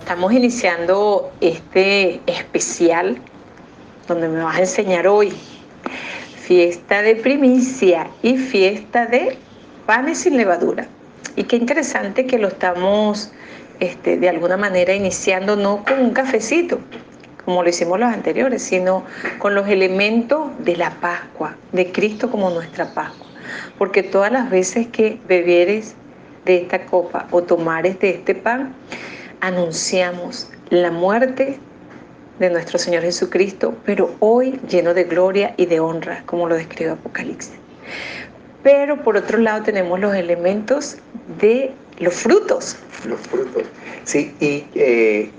Estamos iniciando este especial donde me vas a enseñar hoy fiesta de primicia y fiesta de panes sin levadura. Y qué interesante que lo estamos de alguna manera iniciando no con un cafecito, como lo hicimos los anteriores, sino con los elementos de la Pascua, de Cristo como nuestra Pascua. Porque todas las veces que bebieres de esta copa o tomares de este pan, anunciamos la muerte de nuestro Señor Jesucristo, pero hoy lleno de gloria y de honra, como lo describe Apocalipsis. Pero por otro lado tenemos los elementos de los frutos. Los frutos. Sí, y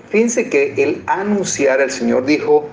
fíjense que el anunciar, el Señor dijo,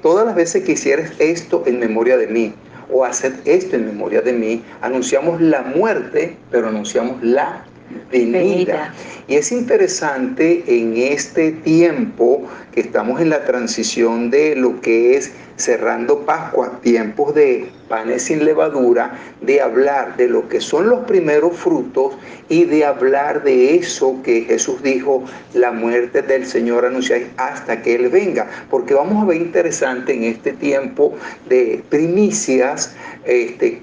todas las veces que hicieres esto en memoria de mí, o haced esto en memoria de mí, anunciamos la muerte, pero anunciamos la venida. Y es interesante en este tiempo que estamos en la transición de lo que es cerrando Pascua, tiempos de panes sin levadura, de hablar de lo que son los primeros frutos y de hablar de eso que Jesús dijo, la muerte del Señor anunciáis hasta que Él venga. Porque vamos a ver interesante en este tiempo de primicias,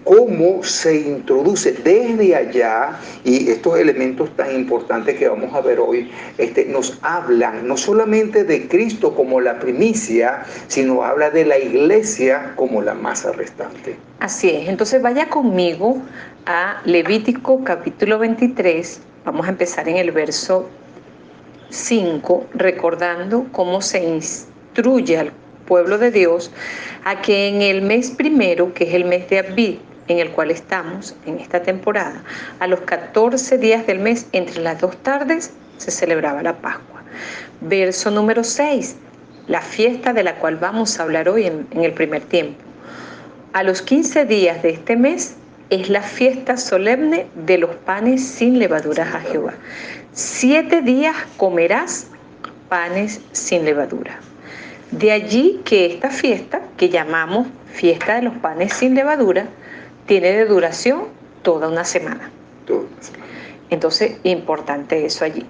cómo se introduce desde allá, y estos elementos tan importantes que vamos a ver hoy, nos hablan no solamente de Cristo como la primicia, sino habla de la iglesia como la masa restante. Así es, entonces vaya conmigo a Levítico capítulo 23, vamos a empezar en el verso 5, recordando cómo se instruye al pueblo de Dios a que en el mes primero, que es el mes de Abib, en el cual estamos en esta temporada, a los 14 días del mes, entre las 2 tardes, se celebraba la Pascua. Verso número 6, la fiesta de la cual vamos a hablar hoy en el primer tiempo. A los 15 días de este mes es la fiesta solemne de los panes sin levaduras a Jehová. 7 días comerás panes sin levadura. De allí que esta fiesta, que llamamos fiesta de los panes sin levadura, tiene de duración toda una semana. Entonces, importante eso allí.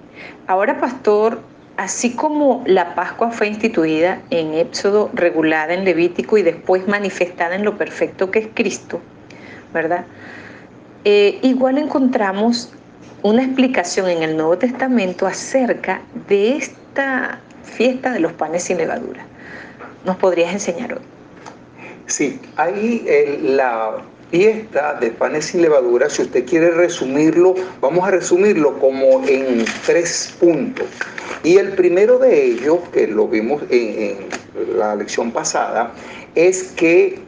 Ahora, pastor, así como la Pascua fue instituida en Éxodo, regulada en Levítico y después manifestada en lo perfecto que es Cristo, ¿verdad? Igual encontramos una explicación en el Nuevo Testamento acerca de esta fiesta de los panes sin levadura. ¿Nos podrías enseñar hoy? Sí, ahí la fiesta de panes sin levadura, si usted quiere resumirlo, vamos a resumirlo como en 3 puntos. Y el primero de ellos, que lo vimos en la lección pasada, es que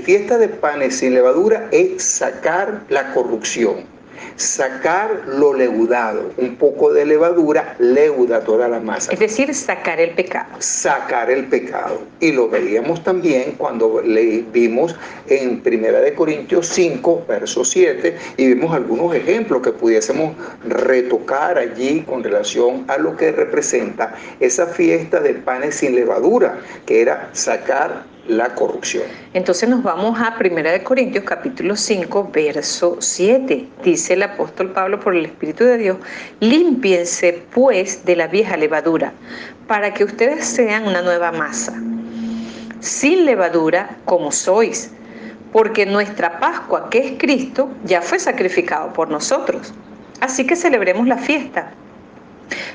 fiesta de panes sin levadura es sacar la corrupción, sacar lo leudado. Un poco de levadura leuda toda la masa. Es decir, sacar el pecado. Sacar el pecado. Y lo veíamos también cuando vimos en 1 Corintios 5, verso 7, y vimos algunos ejemplos que pudiésemos retocar allí con relación a lo que representa esa fiesta de panes sin levadura, que era sacar la corrupción. Entonces nos vamos a 1 Corintios capítulo 5, verso 7. Dice el apóstol Pablo por el Espíritu de Dios: límpiense pues de la vieja levadura, para que ustedes sean una nueva masa, sin levadura como sois, porque nuestra Pascua, que es Cristo, ya fue sacrificado por nosotros. Así que celebremos la fiesta,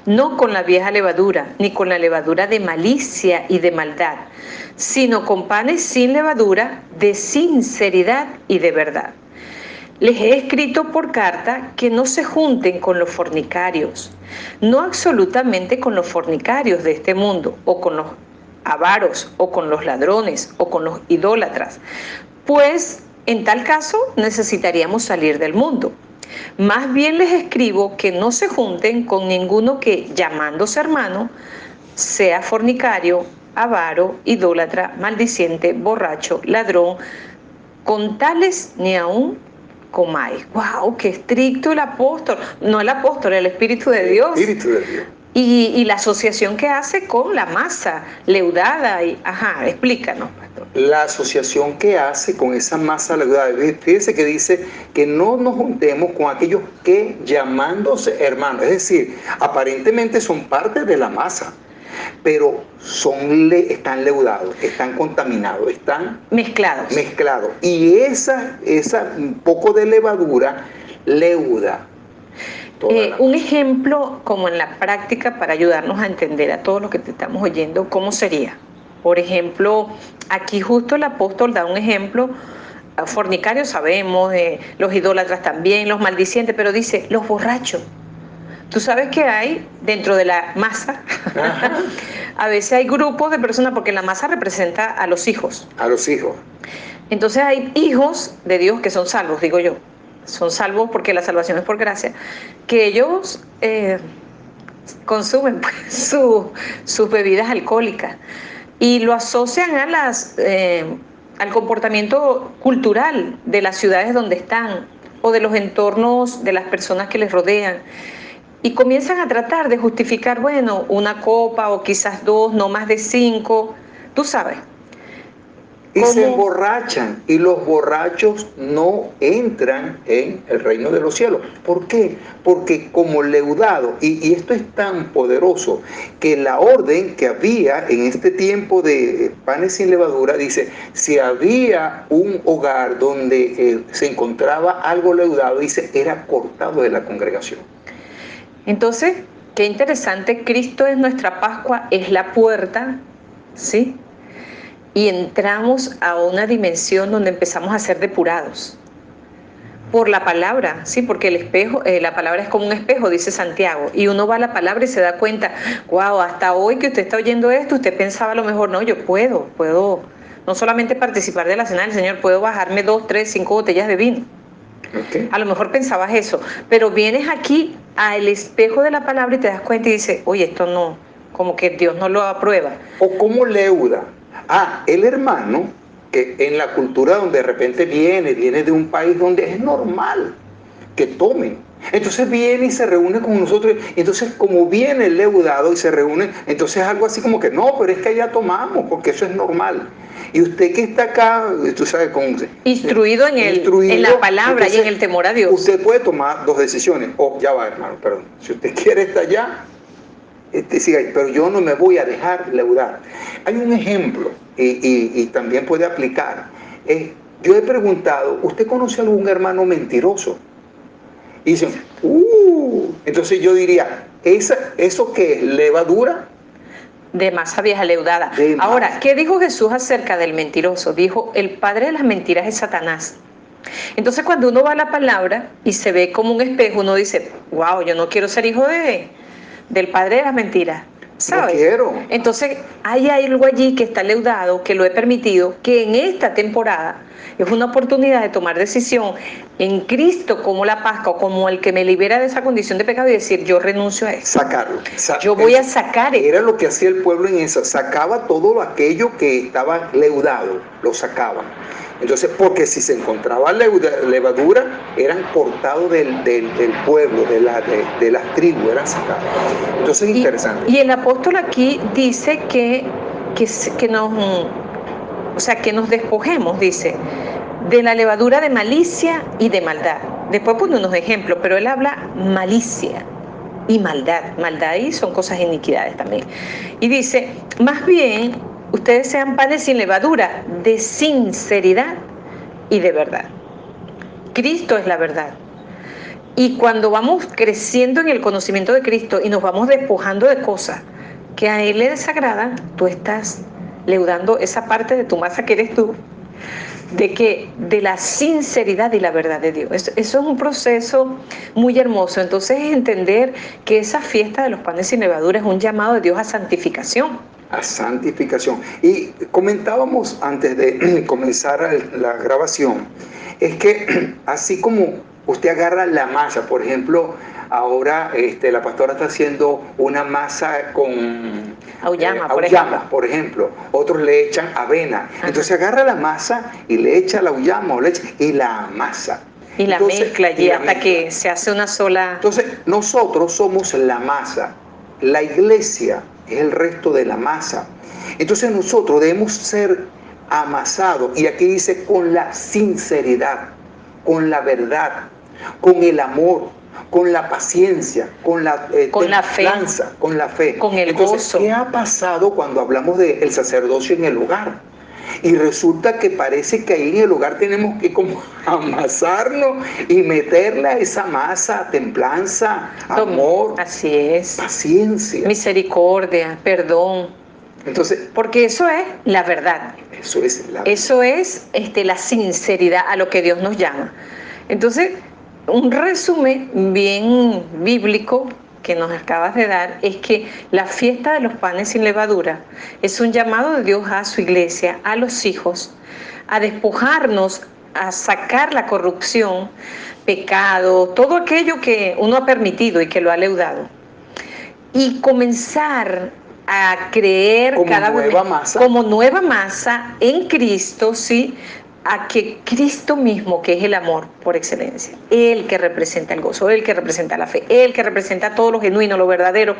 no con la vieja levadura, ni con la levadura de malicia y de maldad, sino con panes sin levadura, de sinceridad y de verdad. Les he escrito por carta que no se junten con los fornicarios, no absolutamente con los fornicarios de este mundo, o con los avaros, o con los ladrones, o con los idólatras, pues en tal caso necesitaríamos salir del mundo. Más bien les escribo que no se junten con ninguno que, llamándose hermano, sea fornicario, avaro, idólatra, maldiciente, borracho, ladrón. Con tales ni aún comáis. ¡Wow! ¡Qué estricto el apóstol! No el apóstol, el Espíritu de Dios. El Espíritu de Dios. Y la asociación que hace con la masa leudada. Explícanos, pastor. la asociación que hace con esa masa leudada. Fíjense que dice que no nos juntemos con aquellos que llamándose hermanos, es decir, aparentemente son parte de la masa, pero están leudados, están contaminados, están mezclados. Y esa un poco de levadura leuda. Un ejemplo como en la práctica para ayudarnos a entender a todos los que te estamos oyendo, ¿cómo sería? Por ejemplo, aquí justo el apóstol da un ejemplo, fornicarios sabemos, los idólatras también, los maldicientes, pero dice, los borrachos. Tú sabes que hay dentro de la masa, a veces hay grupos de personas, porque la masa representa a los hijos. A los hijos. Entonces hay hijos de Dios que son salvos, digo yo. Son salvos porque la salvación es por gracia, que ellos consumen pues, sus bebidas alcohólicas y lo asocian a al comportamiento cultural de las ciudades donde están o de los entornos de las personas que les rodean. Y comienzan a tratar de justificar, bueno, una copa o quizás dos, no más de 5, tú sabes. Y se emborrachan, y los borrachos no entran en el reino de los cielos. ¿Por qué? Porque como leudado, y esto es tan poderoso, que la orden que había en este tiempo de panes sin levadura, dice, si había un hogar donde se encontraba algo leudado, dice, era cortado de la congregación. Entonces, qué interesante, Cristo es nuestra Pascua, es la puerta, ¿sí? Y entramos a una dimensión donde empezamos a ser depurados por la palabra, ¿sí? Porque el espejo, la palabra es como un espejo, dice Santiago, y uno va a la palabra y se da cuenta, wow, hasta hoy que usted está oyendo esto, usted pensaba a lo mejor, no, yo puedo no solamente participar de la cena del Señor, puedo bajarme 2, 3, 5 botellas de vino. Okay. A lo mejor pensabas eso, pero vienes aquí al espejo de la palabra y te das cuenta y dices, oye, esto no, como que Dios no lo aprueba. O como leuda. El hermano, que en la cultura donde de repente viene de un país donde es normal que tomen. Entonces viene y se reúne con nosotros. Entonces, como viene el leudado y se reúne, entonces algo así como que no, pero es que allá tomamos, porque eso es normal. Y usted que está acá, tú sabes, instruido en la palabra, entonces, y en el temor a Dios. Usted puede tomar 2 decisiones. Ya va, hermano, perdón. Si usted quiere estar allá, siga ahí, pero yo no me voy a dejar leudar. Hay un ejemplo y también puede aplicar. Yo he preguntado, ¿usted conoce a algún hermano mentiroso? Y dicen, entonces yo diría, ¿eso qué es? ¿Levadura? De masa vieja leudada. Ahora, ¿qué dijo Jesús acerca del mentiroso? Dijo, el padre de las mentiras es Satanás. Entonces cuando uno va a la palabra y se ve como un espejo, uno dice, wow, yo no quiero ser hijo del padre de las mentiras, ¿sabes? No quiero. Entonces hay algo allí que está leudado, que lo he permitido, que en esta temporada es una oportunidad de tomar decisión en Cristo como la Pascua, como el que me libera de esa condición de pecado y decir, yo renuncio a eso. Sacarlo. Yo voy a sacar eso. Era lo que hacía el pueblo en eso, sacaba todo aquello que estaba leudado, lo sacaban. Entonces, porque si se encontraba levadura, eran cortados del pueblo, de las tribus, eran sacados. Entonces es interesante. Y el apóstol aquí dice que nos despojemos, dice, de la levadura de malicia y de maldad. Después pone unos ejemplos, pero él habla malicia y maldad. Maldad y son cosas iniquidades también. Y dice, más bien, ustedes sean panes sin levadura, de sinceridad y de verdad. Cristo es la verdad. Y cuando vamos creciendo en el conocimiento de Cristo y nos vamos despojando de cosas que a Él le desagradan, tú estás leudando esa parte de tu masa que eres tú, de la sinceridad y la verdad de Dios. Eso es un proceso muy hermoso. Entonces es entender que esa fiesta de los panes sin levadura es un llamado de Dios a santificación. A santificación. Y comentábamos antes de comenzar la grabación, es que así como usted agarra la masa, por ejemplo, ahora la pastora está haciendo una masa con auyama, por ejemplo. Otros le echan avena. Ajá. Entonces agarra la masa y le echa la auyama o leche y la amasa. Y la mezcla allí hasta que se hace una sola. Entonces nosotros somos la masa. La iglesia es el resto de la masa. Entonces nosotros debemos ser amasado. Y aquí dice con la sinceridad, con la verdad, con el amor, con la paciencia, con la templanza, con la fe, con el Entonces, gozo. ¿qué ha pasado cuando hablamos del sacerdocio en el hogar? Y resulta que parece que ahí en el hogar tenemos que como amasarnos y meterle a esa masa templanza, amor, así es, paciencia, misericordia, perdón. Entonces, porque eso es la verdad. Eso es la sinceridad a lo que Dios nos llama. Entonces, un resumen bien bíblico que nos acabas de dar es que la fiesta de los panes sin levadura es un llamado de Dios a su iglesia, a los hijos, a despojarnos, a sacar la corrupción, pecado, todo aquello que uno ha permitido y que lo ha leudado. Y comenzar a creer como nueva masa en Cristo, ¿sí? A que Cristo mismo, que es el amor por excelencia, Él que representa el gozo, Él que representa la fe, Él que representa todo lo genuino, lo verdadero,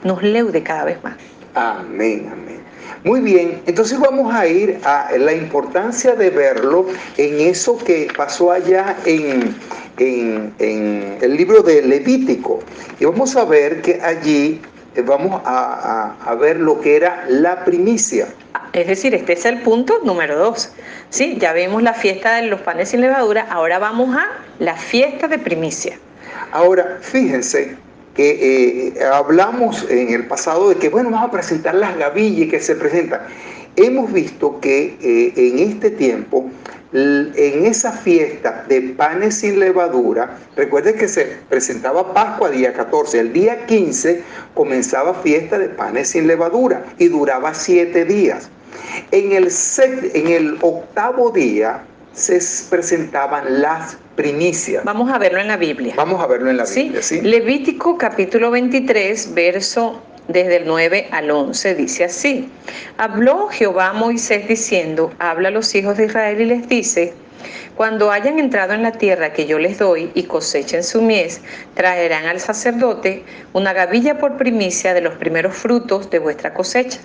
nos leude cada vez más. Amén, amén. Muy bien, entonces vamos a ir a la importancia de verlo en eso que pasó allá en el libro de Levítico. Y vamos a ver que allí vamos a ver lo que era la primicia. Es decir, este es el punto número 2. ¿Sí? Ya vimos la fiesta de los panes sin levadura, ahora vamos a la fiesta de primicia. Ahora, fíjense que hablamos en el pasado de que, bueno, vamos a presentar las gavillas que se presentan. Hemos visto que en este tiempo, en esa fiesta de panes sin levadura, recuerden que se presentaba Pascua día 14, el día 15 comenzaba fiesta de panes sin levadura y duraba 7 días. En el octavo día se presentaban las primicias. Vamos a verlo en la Biblia. Vamos a verlo en la Biblia, ¿sí? Levítico capítulo 23, verso desde el 9 al 11, dice así: habló Jehová a Moisés diciendo, habla a los hijos de Israel y les dice, cuando hayan entrado en la tierra que yo les doy y cosechen su mies, traerán al sacerdote una gavilla por primicia de los primeros frutos de vuestra cosecha.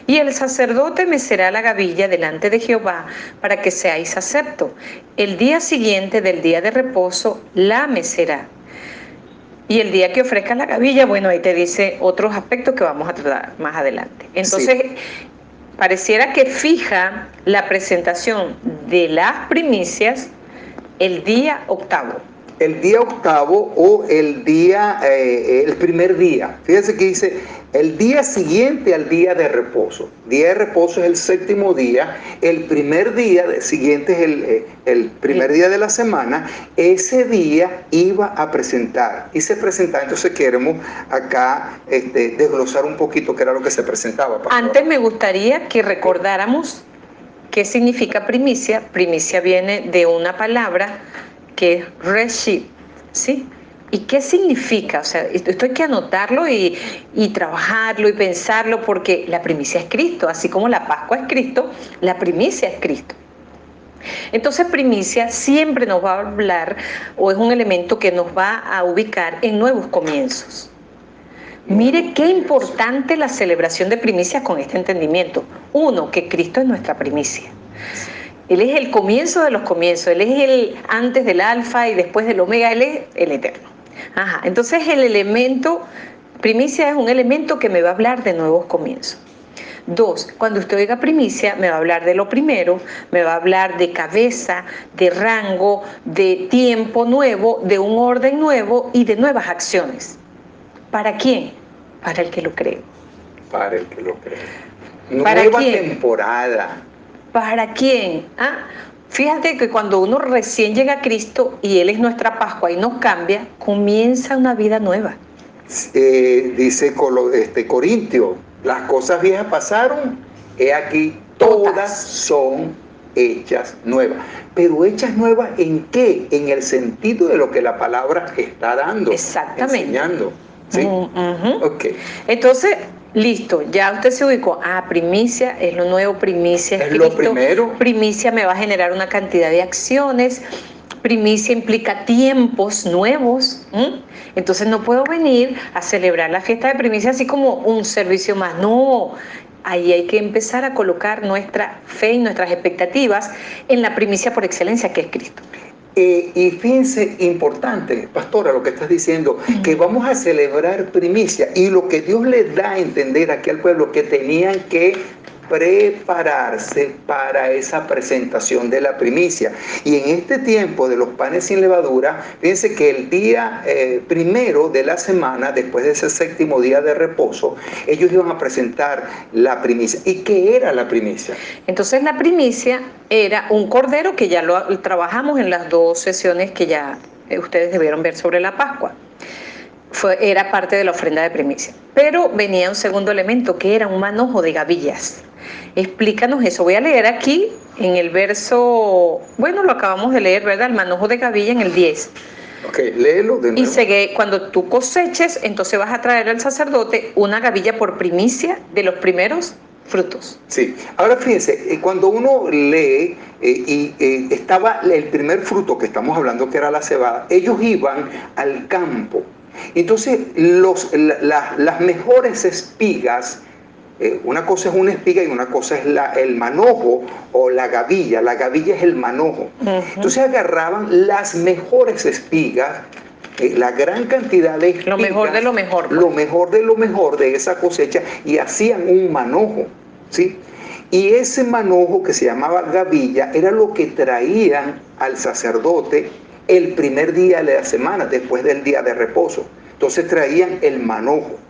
Y el sacerdote mecerá la gavilla delante de Jehová para que seáis acepto. El día siguiente del día de reposo la mecerá. Y el día que ofrezcas la gavilla, bueno, ahí te dice otros aspectos que vamos a tratar más adelante. Entonces, pareciera que fija la presentación de las primicias el día octavo. El día octavo o el primer día. Fíjense que dice el día siguiente al día de reposo. Día de reposo es el séptimo día. El primer día siguiente es el primer día de la semana. Ese día iba a presentar. Y se presentaba. Entonces queremos acá desglosar un poquito qué era lo que se presentaba. Pastor. Antes me gustaría que recordáramos qué significa primicia. Primicia viene de una palabra que es reshit, ¿sí? ¿Y qué significa? O sea, esto hay que anotarlo y trabajarlo y pensarlo, porque la primicia es Cristo, así como la Pascua es Cristo, la primicia es Cristo. Entonces, primicia siempre nos va a hablar, o es un elemento que nos va a ubicar en nuevos comienzos. Mire qué importante la celebración de primicias con este entendimiento. Uno, que Cristo es nuestra primicia. Él es el comienzo de los comienzos, Él es el antes del alfa y después del omega, Él es el eterno. Entonces el elemento, primicia es un elemento que me va a hablar de nuevos comienzos. 2, cuando usted oiga primicia, me va a hablar de lo primero, me va a hablar de cabeza, de rango, de tiempo nuevo, de un orden nuevo y de nuevas acciones. ¿Para quién? Para el que lo cree. Para el que lo cree. Nueva temporada. ¿Para quién? Fíjate que cuando uno recién llega a Cristo y Él es nuestra Pascua y nos cambia, comienza una vida nueva. Dice Corintio, las cosas viejas pasaron, he aquí todas son hechas nuevas. Pero hechas nuevas ¿en qué? En el sentido de lo que la palabra está dando. Exactamente. Enseñando. ¿Sí? Okay. Entonces, listo, ya usted se ubicó. Primicia es lo nuevo, primicia es lo primero. Primicia me va a generar una cantidad de acciones. Primicia implica tiempos nuevos. Entonces no puedo venir a celebrar la fiesta de primicia así como un servicio más. No, ahí hay que empezar a colocar nuestra fe y nuestras expectativas en la primicia por excelencia, que es Cristo. Y fíjense, importante, pastora, lo que estás diciendo, que vamos a celebrar primicia, y lo que Dios le da a entender aquí al pueblo, que tenían que prepararse para esa presentación de la primicia. Y en este tiempo de los panes sin levadura, fíjense que el día primero de la semana, después de ese séptimo día de reposo, ellos iban a presentar la primicia. ¿Y qué era la primicia? Entonces la primicia era un cordero, que ya lo trabajamos en las 2 sesiones que ya ustedes debieron ver sobre la Pascua. Era parte de la ofrenda de primicia. Pero venía un segundo elemento, que era un manojo de gavillas. Explícanos eso. Voy a leer aquí en el verso, bueno, lo acabamos de leer, ¿verdad? El manojo de gavilla en el 10. Ok, léelo de nuevo. Y sigue: cuando tú coseches, entonces vas a traer al sacerdote una gavilla por primicia de los primeros frutos. Sí, ahora fíjense, cuando uno lee estaba el primer fruto que estamos hablando, que era la cebada, ellos iban al campo. Entonces las mejores espigas, una cosa es una espiga y una cosa es el manojo o la gavilla. La gavilla es el manojo. Entonces agarraban las mejores espigas, la gran cantidad de espigas, lo mejor de lo mejor, pues. Lo mejor de lo mejor de esa cosecha, y hacían un manojo, ¿sí? Y ese manojo, que se llamaba gavilla, era lo que traían al sacerdote el primer día de la semana, después del día de reposo. Entonces traían el manojo.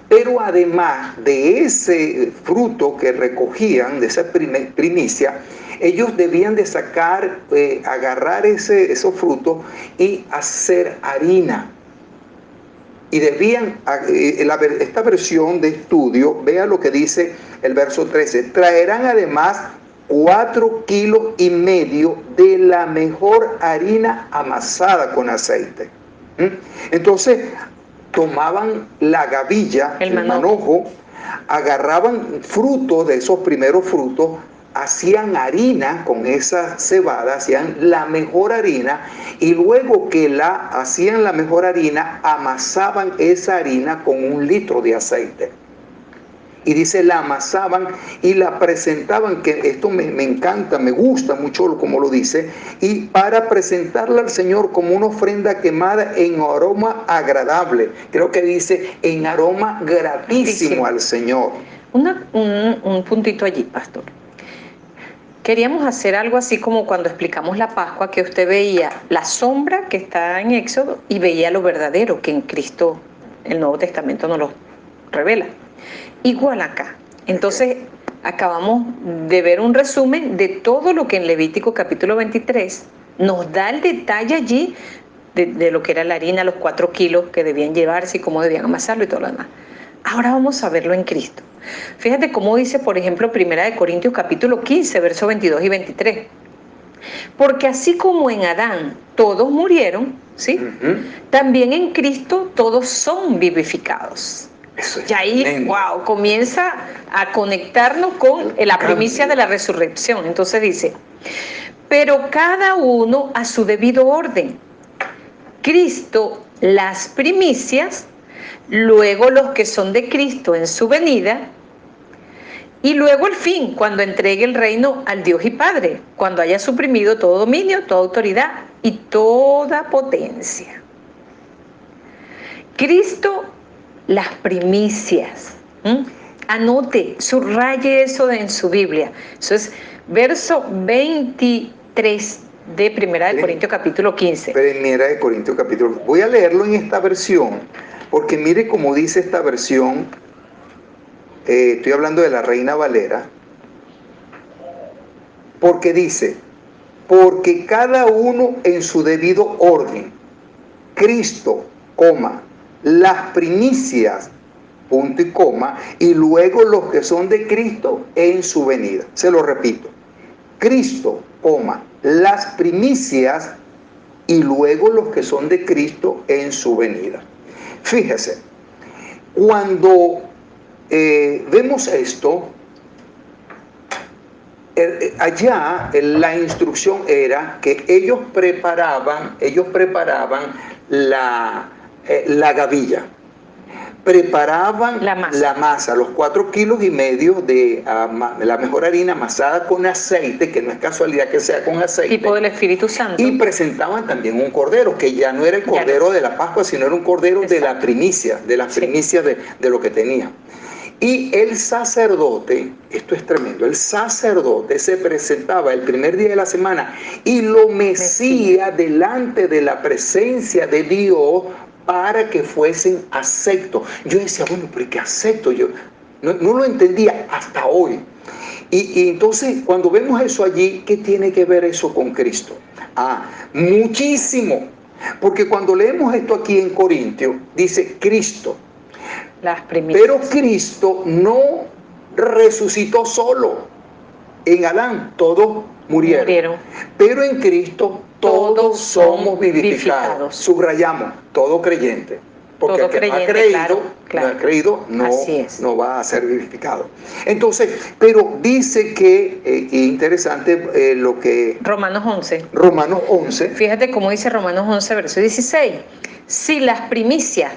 Pero además de ese fruto que recogían, de esa primicia, ellos debían de sacar, agarrar esos frutos y hacer harina. Y debían, esta versión de estudio, vea lo que dice el verso 13, traerán además 4,5 kilos de la mejor harina amasada con aceite. Entonces tomaban la gavilla, el manojo, agarraban frutos de esos primeros frutos, hacían harina con esa cebada, hacían la mejor harina, y luego que hacían la mejor harina, amasaban esa harina con 1 litro de aceite. Y dice, la amasaban y la presentaban, que esto me encanta, me gusta mucho como lo dice, y para presentarla al Señor como una ofrenda quemada en aroma agradable. Creo que dice, en aroma gratísimo al Señor. Un puntito allí, pastor. Queríamos hacer algo así como cuando explicamos la Pascua, que usted veía la sombra que está en Éxodo y veía lo verdadero que en Cristo el Nuevo Testamento nos lo revela. Igual acá. Entonces acabamos de ver un resumen de todo lo que en Levítico capítulo 23 nos da el detalle allí de lo que era la harina, los 4 kilos que debían llevarse y cómo debían amasarlo y todo lo demás. Ahora vamos a verlo en Cristo. Fíjate cómo dice, por ejemplo, 1 Corintios capítulo 15, versos 22 y 23. Porque así como en Adán todos murieron, ¿sí? También en Cristo todos son vivificados. Y ahí, wow, comienza a conectarnos con la primicia de la resurrección. Entonces dice, pero cada uno a su debido orden. Cristo las primicias, luego los que son de Cristo en su venida, y luego el fin, cuando entregue el reino al Dios y Padre, cuando haya suprimido todo dominio, toda autoridad y toda potencia. Cristo, las primicias. Anote, subraye eso en su Biblia. Eso es verso 23 de 1 Corintios capítulo 15. 1 Corintios capítulo. Voy a leerlo en esta versión, porque mire cómo dice esta versión. Estoy hablando de la Reina Valera. Porque dice, porque cada uno en su debido orden. Cristo, las primicias, punto y coma, y luego los que son de Cristo en su venida. Se lo repito. Cristo, las primicias, y luego los que son de Cristo en su venida. Fíjese, cuando vemos esto, allá la instrucción era que ellos preparaban la gavilla. preparaban La masa. los 4,5 kilos de la mejor harina amasada con aceite, que no es casualidad que sea con aceite. Tipo del Espíritu Santo. Y presentaban también un cordero, que ya no era el cordero de la Pascua, sino era un cordero de la primicia, de las primicias de lo que tenía. Y el sacerdote, esto es tremendo, el sacerdote se presentaba el primer día de la semana y lo mecía delante de la presencia de Dios para que fuesen aceptos. Yo decía, bueno, pero ¿qué acepto? Yo no lo entendía hasta hoy. Y entonces, cuando vemos eso allí, ¿qué tiene que ver eso con Cristo? Muchísimo. Porque cuando leemos esto aquí en Corintios, dice Cristo. Las primicias. Pero Cristo no resucitó solo. En Adán todos murieron. Pero en Cristo todos somos vivificados. Subrayamos, todo creyente. Porque el que no ha creído, no va a ser vivificado. Entonces, pero dice que, interesante lo que... Romanos 11. Romanos 11. Fíjate cómo dice Romanos 11, verso 16. Si las primicias,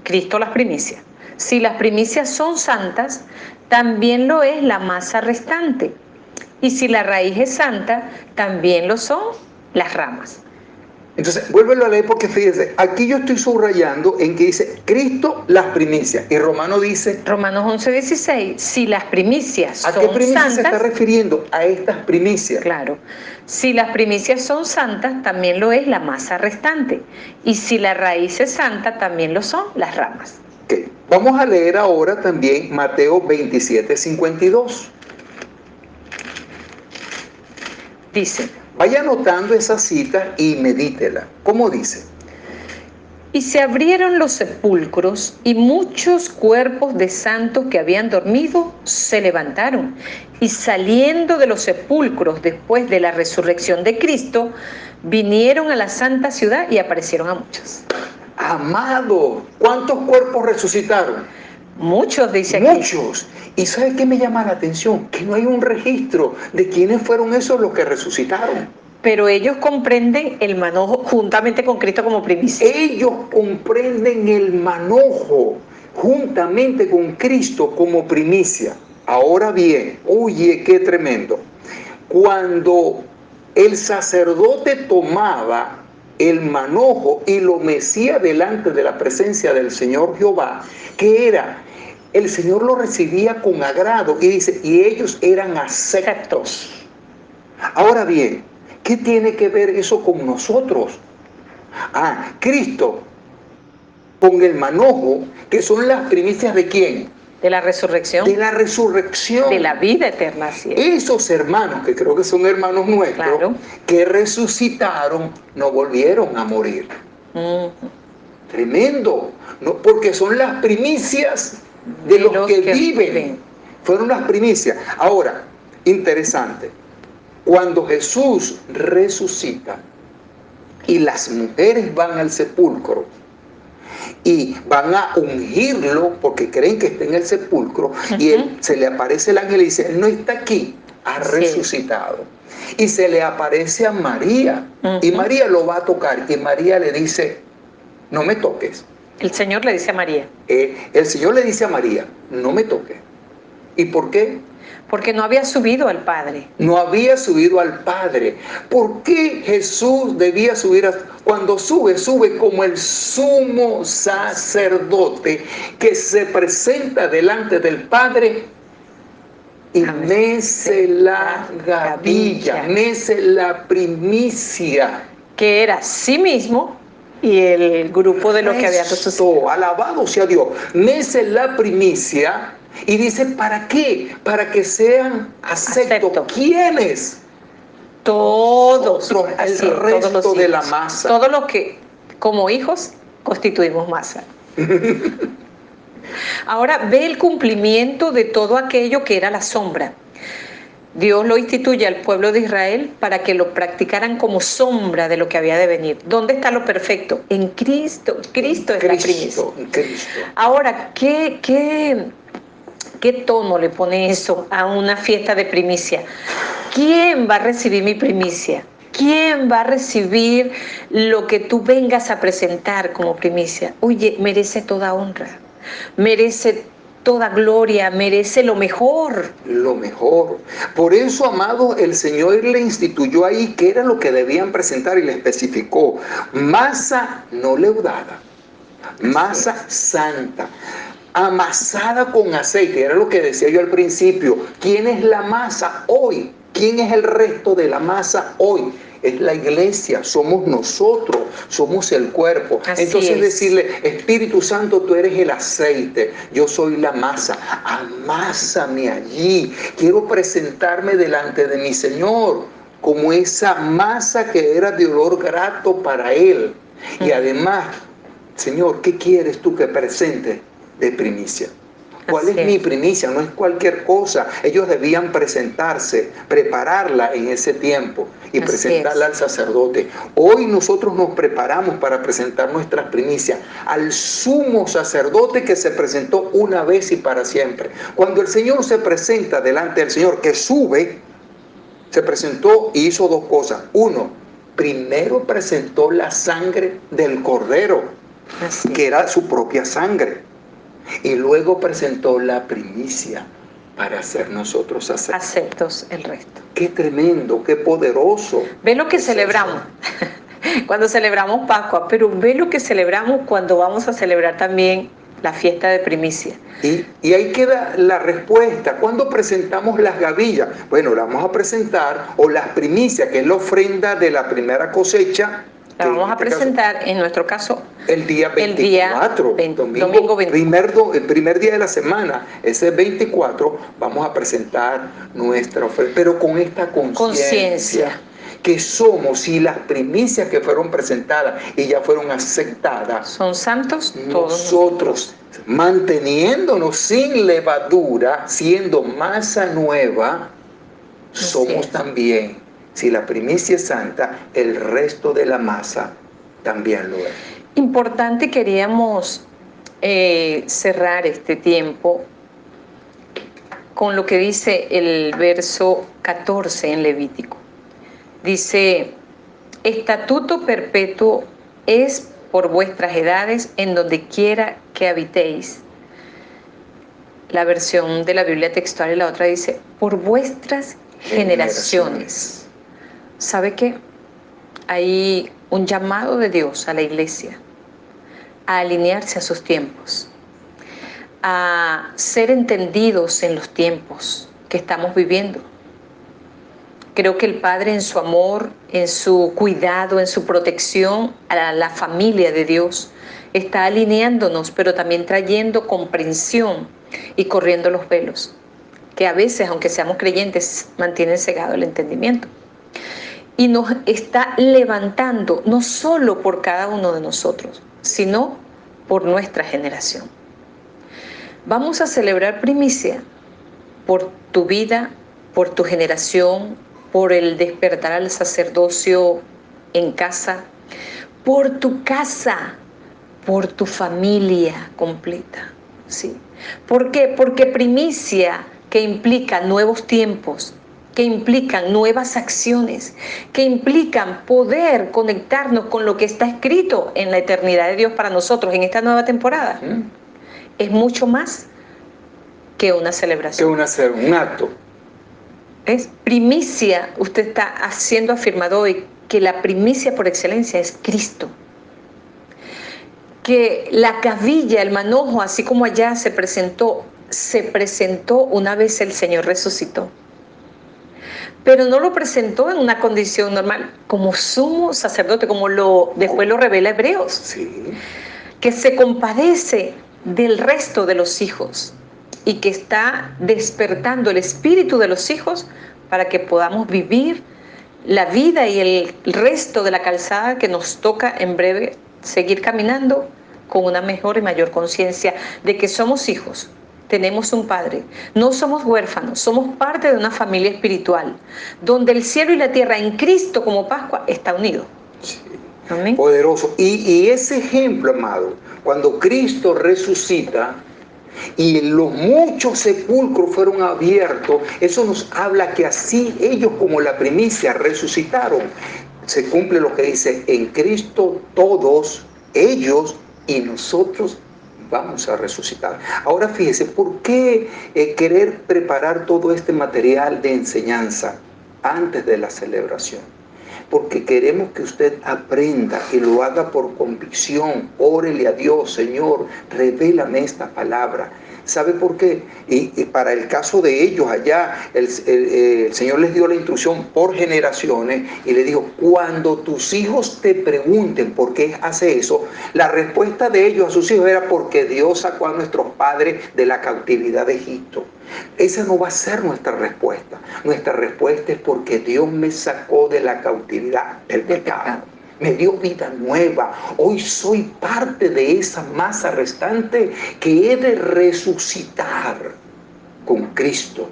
Cristo las primicias, si las primicias son santas, también lo es la masa restante. Y si la raíz es santa, también lo son las ramas. Entonces, vuélvelo a leer porque fíjese, aquí yo estoy subrayando en que dice Cristo las primicias. Y Romano dice... Romanos 11, 16. Si las primicias son santas... ¿A qué primicias santas, se está refiriendo? A estas primicias. Claro. Si las primicias son santas, también lo es la masa restante. Y si la raíz es santa, también lo son las ramas. Okay. Vamos a leer ahora también Mateo 27, 52. Dice... Vaya anotando esa cita y medítela. ¿Cómo dice? Y se abrieron los sepulcros y muchos cuerpos de santos que habían dormido se levantaron. Y saliendo de los sepulcros después de la resurrección de Cristo, vinieron a la santa ciudad y aparecieron a muchos. Amado, ¿cuántos cuerpos resucitaron? Muchos, dice aquí. Muchos. ¿Y sabe qué me llama la atención? Que no hay un registro de quiénes fueron esos los que resucitaron. Pero ellos comprenden el manojo juntamente con Cristo como primicia. Ellos comprenden el manojo juntamente con Cristo como primicia. Ahora bien, oye, qué tremendo. Cuando el sacerdote tomaba el manojo y lo mecía delante de la presencia del Señor Jehová, ¿qué era? El Señor lo recibía con agrado y dice, y ellos eran aceptos. Ahora bien, ¿qué tiene que ver eso con nosotros? Cristo con el manojo, que son las primicias ¿de quién? De la resurrección. De la resurrección. De la vida eterna. Sí. Esos hermanos, que creo que son hermanos nuestros, claro, que resucitaron, no volvieron a morir. Tremendo, ¿no? Porque son las primicias de los que viven. Fueron las primicias. Ahora, interesante, cuando Jesús resucita y las mujeres van al sepulcro y van a ungirlo porque creen que está en el sepulcro, y se le aparece el ángel y dice, él no está aquí, ha resucitado. Y se le aparece a María, y María lo va a tocar, y María le dice, no me toques. El Señor le dice a María. El Señor le dice a María, no me toques. ¿Y por qué? Porque no había subido al Padre. No había subido al Padre. ¿Por qué Jesús debía subir? Cuando sube, sube como el sumo sacerdote que se presenta delante del Padre y mece la gavilla, mece la primicia. Que era sí mismo y el grupo de los que habían resucitado. Alabado sea Dios. Mece la primicia. Y dice, ¿para qué? Para que sean aceptos. ¿Quiénes? Todos. El resto de la masa. Todos los que, como hijos, constituimos masa. Ahora ve el cumplimiento de todo aquello que era la sombra. Dios lo instituye al pueblo de Israel para que lo practicaran como sombra de lo que había de venir. ¿Dónde está lo perfecto? En Cristo. Cristo es la primicia. Ahora, ¿qué tono le pone eso a una fiesta de primicia? ¿Quién va a recibir mi primicia? ¿Quién va a recibir lo que tú vengas a presentar como primicia? Oye, merece toda honra. merece toda gloria, merece lo mejor. Lo mejor. Por eso, amado, el Señor le instituyó ahí qué era lo que debían presentar y le especificó. Masa no leudada, masa santa, amasada con aceite. Era lo que decía yo al principio. ¿Quién es la masa hoy? ¿Quién es el resto de la masa hoy? Es la iglesia, somos nosotros, somos el cuerpo. Así Entonces es. decirle, Espíritu Santo, tú eres el aceite, yo soy la masa, amásame allí. Quiero presentarme delante de mi Señor como esa masa que era de olor grato para Él. Y además, Señor, ¿qué quieres tú que presente de primicia? ¿Cuál es mi primicia? No es cualquier cosa. Ellos debían presentarse, prepararla en ese tiempo y presentarla al sacerdote. Hoy nosotros nos preparamos para presentar nuestras primicias al sumo sacerdote que se presentó una vez y para siempre. Cuando el Señor se presenta delante del Señor, que sube, se presentó y hizo dos cosas. Uno, primero presentó la sangre del Cordero, que era su propia sangre. Y luego presentó la primicia para hacer nosotros aceptos el resto. Qué tremendo, qué poderoso. Ve lo que celebramos cuando celebramos Pascua, pero ve lo que celebramos cuando vamos a celebrar también la fiesta de primicia. Y ahí queda la respuesta. ¿Cuándo presentamos las gavillas? Bueno, la vamos a presentar, o las primicias, que es la ofrenda de la primera cosecha. La vamos a presentar, en nuestro caso, el día 24, domingo 24. El primer día de la semana, ese 24, vamos a presentar nuestra oferta, pero con esta conciencia que somos, y las primicias que fueron presentadas y ya fueron aceptadas, son santos nosotros, manteniéndonos sin levadura, siendo masa nueva, somos también. Si la primicia es santa, el resto de la masa también lo es. Importante, queríamos cerrar este tiempo con lo que dice el verso 14 en Levítico. Dice, estatuto perpetuo es por vuestras edades en donde quiera que habitéis. La versión de la Biblia textual y la otra dice, por vuestras generaciones. ¿Sabe qué? Hay un llamado de Dios a la iglesia a alinearse a sus tiempos, a ser entendidos en los tiempos que estamos viviendo. Creo que el Padre, en su amor, en su cuidado, en su protección a la familia de Dios, está alineándonos, pero también trayendo comprensión y corriendo los velos, que a veces, aunque seamos creyentes, mantienen cegado el entendimiento. Y nos está levantando, no solo por cada uno de nosotros, sino por nuestra generación. Vamos a celebrar primicia por tu vida, por tu generación, por el despertar al sacerdocio en casa, por tu casa, por tu familia completa. ¿Sí? ¿Por qué? Porque primicia que implica nuevos tiempos, que implican nuevas acciones, que implican poder conectarnos con lo que está escrito en la eternidad de Dios para nosotros en esta nueva temporada. Es mucho más que una celebración. Un acto. Es primicia. Usted está haciendo afirmado hoy que la primicia por excelencia es Cristo. Que la gavilla, el manojo, así como allá se presentó una vez el Señor resucitó. Pero no lo presentó en una condición normal, como sumo sacerdote, como después lo revela Hebreos. Sí. Que se compadece del resto de los hijos y que está despertando el espíritu de los hijos para que podamos vivir la vida y el resto de la calzada que nos toca en breve seguir caminando con una mejor y mayor conciencia de que somos hijos. Tenemos un Padre, no somos huérfanos, somos parte de una familia espiritual, donde el cielo y la tierra en Cristo como Pascua está unido. Sí. Amén. Poderoso. Y ese ejemplo, amado, cuando Cristo resucita y los muchos sepulcros fueron abiertos, eso nos habla que así ellos como la primicia resucitaron. Se cumple lo que dice, en Cristo todos ellos y nosotros vamos a resucitar. Ahora fíjese, ¿por qué querer preparar todo este material de enseñanza antes de la celebración? Porque queremos que usted aprenda y lo haga por convicción. Órele a Dios: Señor, revélame esta palabra. ¿Sabe por qué? Y para el caso de ellos allá, el Señor les dio la instrucción por generaciones y le dijo: cuando tus hijos te pregunten por qué hace eso, la respuesta de ellos a sus hijos era: porque Dios sacó a nuestros padres de la cautividad de Egipto. Esa no va a ser nuestra respuesta. Nuestra respuesta es: porque Dios me sacó de la cautividad del pecado. Me dio vida nueva. Hoy soy parte de esa masa restante que he de resucitar con Cristo,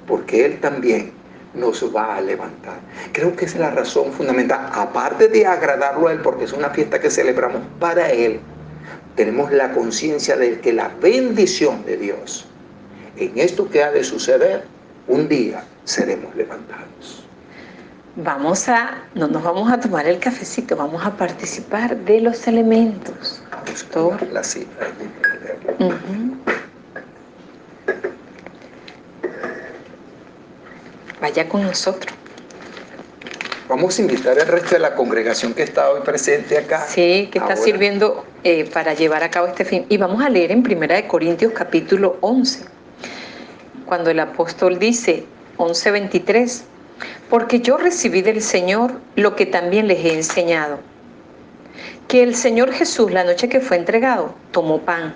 porque Él también nos va a levantar. Creo que esa es la razón fundamental. Aparte de agradarlo a Él, porque es una fiesta que celebramos para Él, tenemos la conciencia de que la bendición de Dios en esto que ha de suceder, un día seremos levantados. No nos vamos a tomar el cafecito, vamos a participar de los elementos. Vamos a la cifra. Vaya con nosotros. Vamos a invitar al resto de la congregación que está hoy presente acá. Sí, que está sirviendo para llevar a cabo este fin. Y vamos a leer en 1 Corintios capítulo 11, cuando el apóstol dice, 11:23, porque yo recibí del Señor lo que también les he enseñado, que el Señor Jesús, la noche que fue entregado, tomó pan,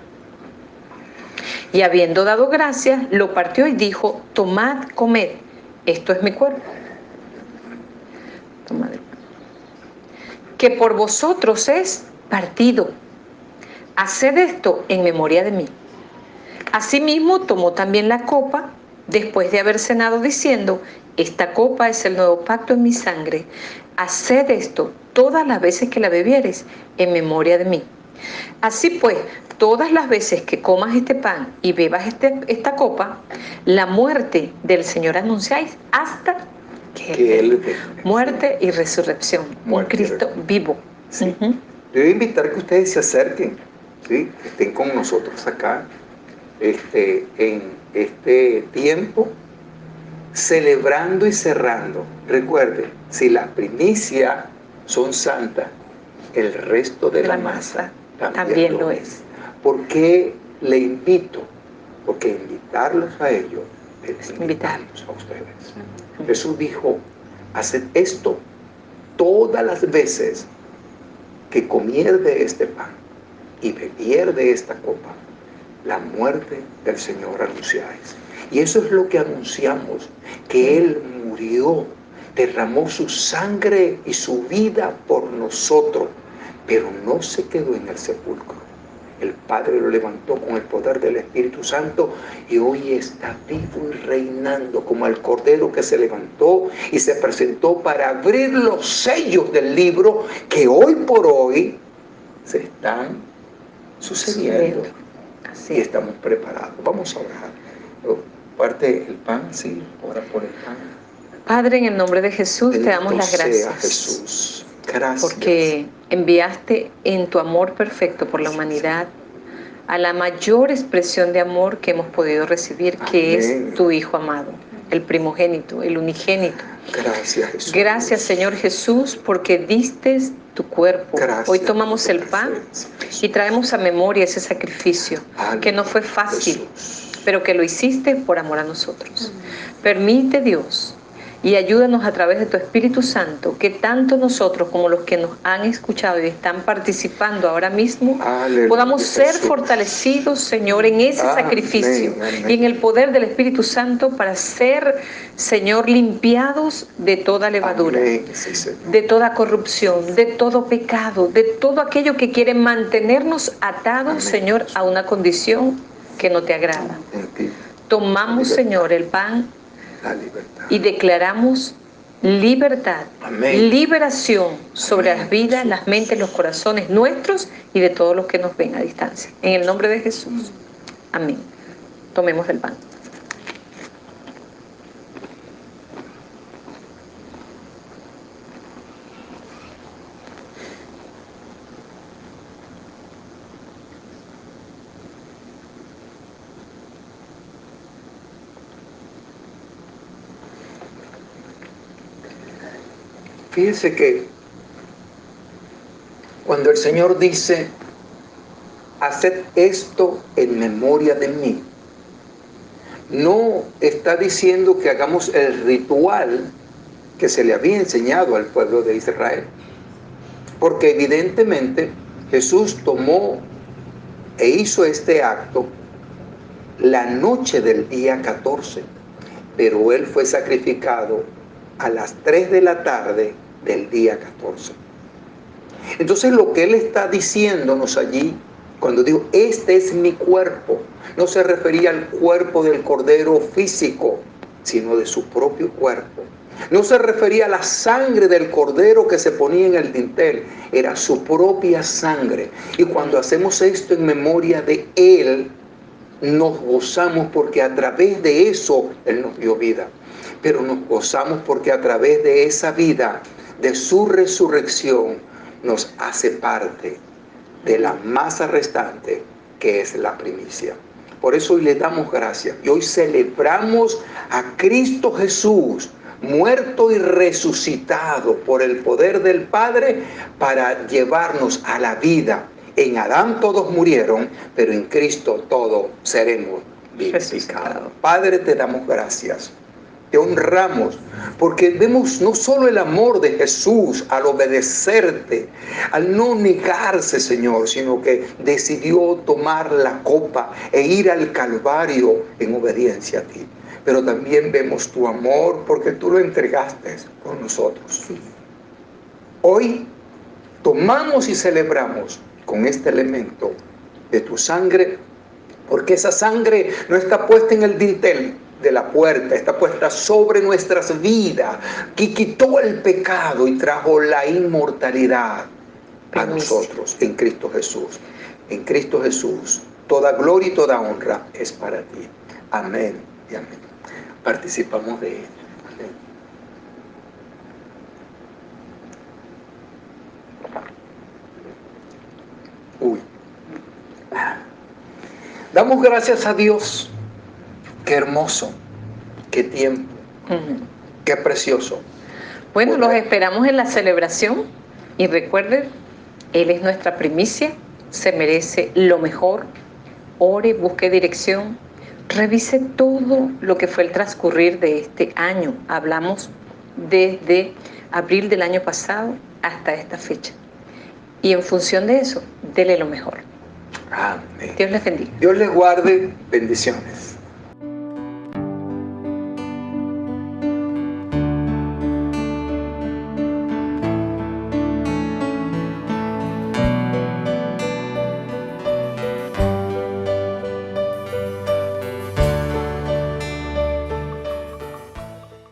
y habiendo dado gracias, lo partió y dijo: tomad, comed, esto es mi cuerpo. Tomad el pan, que por vosotros es partido. Haced esto en memoria de mí. Asimismo tomó también la copa después de haber cenado, diciendo: esta copa es el nuevo pacto en mi sangre. Haced esto todas las veces que la bebiereis en memoria de mí. Así pues, todas las veces que comas este pan y bebas esta copa, la muerte del Señor anunciáis hasta que Él venga. Muerte y resurrección. Un Cristo vivo. Sí. Yo voy a invitar que ustedes se acerquen, ¿sí? Que estén con nosotros acá en este tiempo, celebrando y cerrando. Recuerde, si las primicias son santas, el resto de la masa también lo es. ¿Por qué le invito? Porque invitarlos a ellos es invitarlos a ustedes. Jesús dijo: haced esto todas las veces que comier de este pan y bebier de esta copa, la muerte del Señor anunciáis. Y eso es lo que anunciamos, que Él murió, derramó su sangre y su vida por nosotros, pero no se quedó en el sepulcro. El Padre lo levantó con el poder del Espíritu Santo y hoy está vivo y reinando como el Cordero que se levantó y se presentó para abrir los sellos del libro que hoy por hoy se están sucediendo. Y estamos preparados. Vamos a orar. Parte el pan, sí, ora por el pan. Padre, en el nombre de Jesús te damos las gracias. Jesús. Gracias. Porque enviaste en tu amor perfecto por la humanidad a la mayor expresión de amor que hemos podido recibir, que es tu Hijo amado, el primogénito, el unigénito. Gracias, Jesús. Gracias, Señor Jesús, porque diste tu cuerpo. Gracias. Hoy tomamos el pan y traemos a memoria ese sacrificio, que no fue fácil, pero que lo hiciste por amor a nosotros. Permite, Dios, y ayúdanos a través de tu Espíritu Santo, que tanto nosotros como los que nos han escuchado y están participando ahora mismo, podamos ser fortalecidos, Señor, en ese sacrificio y en el poder del Espíritu Santo para ser, Señor, limpiados de toda levadura, de toda corrupción, de todo pecado, de todo aquello que quiere mantenernos atados, Señor, a una condición que no te agrada. Tomamos, Señor, el pan y declaramos libertad, liberación sobre las vidas, las mentes, los corazones nuestros y de todos los que nos ven a distancia. En el nombre de Jesús. Amén. Tomemos el pan. Fíjese que cuando el Señor dice, haced esto en memoria de mí, no está diciendo que hagamos el ritual que se le había enseñado al pueblo de Israel. Porque evidentemente Jesús tomó e hizo este acto la noche del día 14, pero Él fue sacrificado a las 3 de la tarde del día 14. Entonces lo que Él está diciéndonos allí, cuando dijo, este es mi cuerpo, no se refería al cuerpo del Cordero físico, sino de su propio cuerpo. No se refería a la sangre del Cordero que se ponía en el dintel, era su propia sangre. Y cuando hacemos esto en memoria de Él, nos gozamos porque a través de eso Él nos dio vida. Pero nos gozamos porque a través de esa vida, de su resurrección, nos hace parte de la masa restante que es la primicia. Por eso hoy le damos gracias y hoy celebramos a Cristo Jesús, muerto y resucitado por el poder del Padre para llevarnos a la vida. En Adán todos murieron, pero en Cristo todos seremos vivificados. Padre, te damos gracias. Te honramos porque vemos no solo el amor de Jesús al obedecerte, al no negarse, Señor, sino que decidió tomar la copa e ir al Calvario en obediencia a ti. Pero también vemos tu amor porque tú lo entregaste por nosotros. Hoy tomamos y celebramos con este elemento de tu sangre, porque esa sangre no está puesta en el dintel de la puerta, está puesta sobre nuestras vidas, que quitó el pecado y trajo la inmortalidad a nosotros en Cristo Jesús. En Cristo Jesús, toda gloria y toda honra es para ti. Amén y amén. Participamos de él. Amén. Uy. Damos gracias a Dios. Qué hermoso, qué tiempo, qué precioso. Bueno, los esperamos en la celebración y recuerden, Él es nuestra primicia, se merece lo mejor. Ore, busque dirección, revise todo lo que fue el transcurrir de este año. Hablamos desde abril del año pasado hasta esta fecha. Y en función de eso, dele lo mejor. Amén. Dios les bendiga. Dios les guarde. Bendiciones.